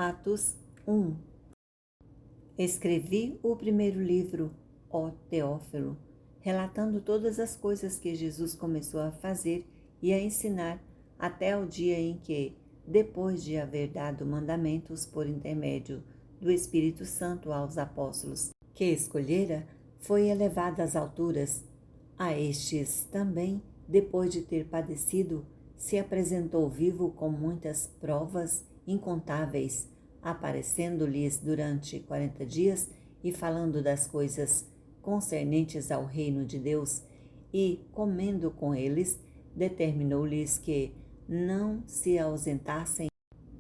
Atos 1. Escrevi o primeiro livro, ó Teófilo, relatando todas as coisas que Jesus começou a fazer e a ensinar até o dia em que, depois de haver dado mandamentos por intermédio do Espírito Santo aos apóstolos que escolhera, foi elevado às alturas. A estes também, depois de ter padecido, se apresentou vivo com muitas provas incontáveis, aparecendo-lhes durante 40 dias e falando das coisas concernentes ao reino de Deus, e, comendo com eles, determinou-lhes que não se ausentassem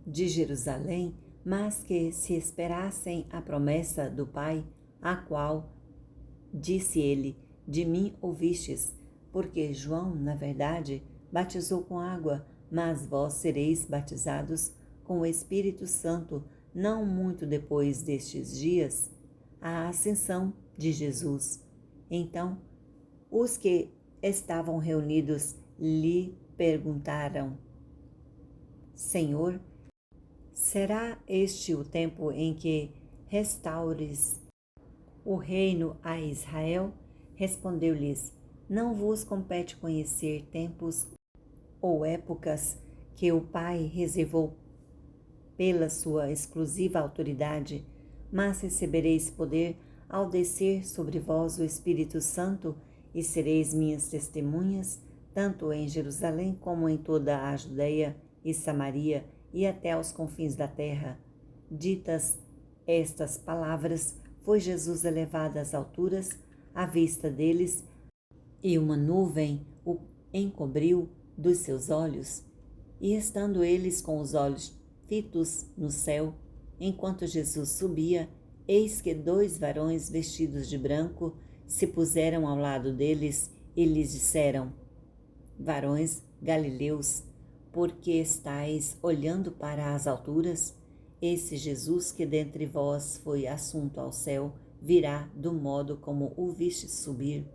de Jerusalém, mas que se esperassem a promessa do Pai, a qual, disse ele, de mim ouvistes, porque João, na verdade, batizou com água, mas vós sereis batizados com o Espírito Santo, não muito depois destes dias, a ascensão de Jesus. Então, os que estavam reunidos lhe perguntaram: Senhor, será este o tempo em que restaures o reino a Israel? Respondeu-lhes: Não vos compete conhecer tempos ou épocas que o Pai reservou pela sua exclusiva autoridade, mas recebereis poder ao descer sobre vós o Espírito Santo e sereis minhas testemunhas, tanto em Jerusalém como em toda a Judeia e Samaria e até aos confins da terra. Ditas estas palavras, foi Jesus elevado às alturas, à vista deles, e uma nuvem o encobriu dos seus olhos. E estando eles com os olhos fitos no céu, enquanto Jesus subia, eis que 2 varões vestidos de branco se puseram ao lado deles e lhes disseram: Varões galileus, por que estáis olhando para as alturas? Esse Jesus que dentre vós foi assunto ao céu, virá do modo como o vistes subir.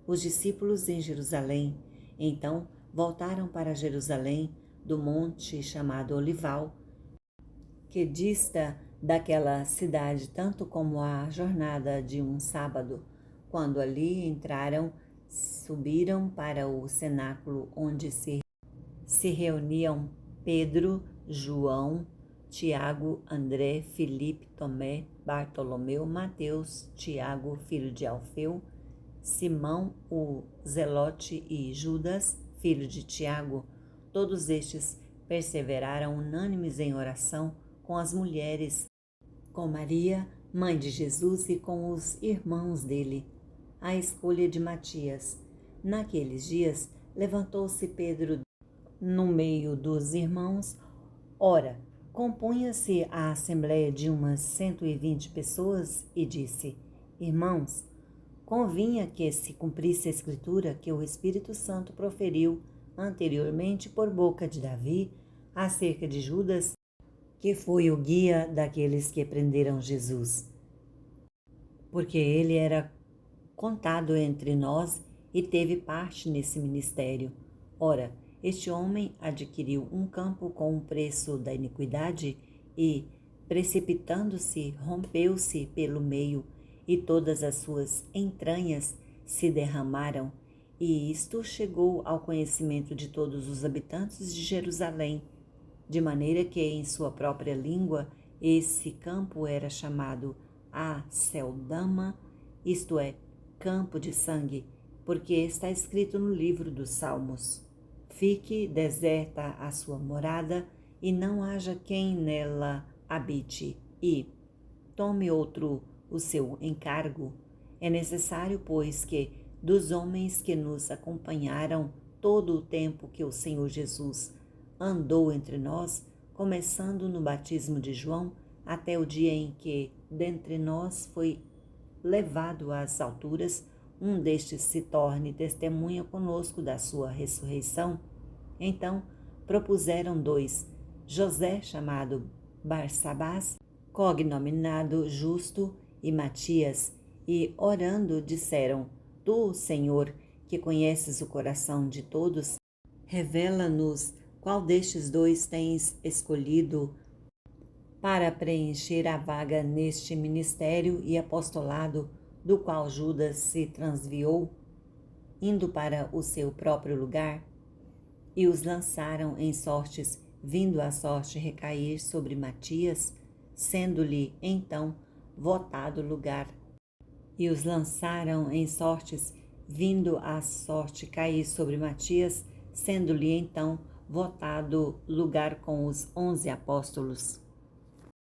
Os discípulos em Jerusalém, então, voltaram para Jerusalém, do monte chamado Olival, que dista daquela cidade tanto como a jornada de um sábado. Quando ali entraram, subiram para o cenáculo onde se reuniam Pedro, João, Tiago, André, Filipe, Tomé, Bartolomeu, Mateus, Tiago, filho de Alfeu, Simão, o Zelote e Judas, filho de Tiago. Todos estes perseveraram unânimes em oração com as mulheres, com Maria, mãe de Jesus, e com os irmãos dele. A escolha de Matias. Naqueles dias, levantou-se Pedro no meio dos irmãos. Ora, compunha-se a assembleia de umas 120 pessoas e disse: Irmãos, convinha que se cumprisse a escritura que o Espírito Santo proferiu anteriormente por boca de Davi acerca de Judas, que foi o guia daqueles que prenderam Jesus. Porque ele era contado entre nós e teve parte nesse ministério. Ora, este homem adquiriu um campo com o preço da iniquidade e, precipitando-se, rompeu-se pelo meio, e todas as suas entranhas se derramaram, e isto chegou ao conhecimento de todos os habitantes de Jerusalém, de maneira que em sua própria língua esse campo era chamado Aceldama, isto é, campo de sangue, porque está escrito no livro dos Salmos: Fique deserta a sua morada, e não haja quem nela habite, e tome outro o seu encargo. É necessário, pois, que dos homens que nos acompanharam todo o tempo que o Senhor Jesus andou entre nós, começando no batismo de João, até o dia em que dentre nós foi levado às alturas, um destes se torne testemunha conosco da sua ressurreição. Então propuseram 2, José, chamado Barsabás, cognominado Justo, e Matias, e orando disseram: Tu, Senhor, que conheces o coração de todos, revela-nos qual destes 2 tens escolhido para preencher a vaga neste ministério e apostolado do qual Judas se transviou, indo para o seu próprio lugar, e os lançaram em sortes, vindo a sorte recair sobre Matias, sendo-lhe então votado lugar. E os lançaram em sortes, vindo a sorte cair sobre Matias, sendo-lhe então votado lugar com os 11 apóstolos.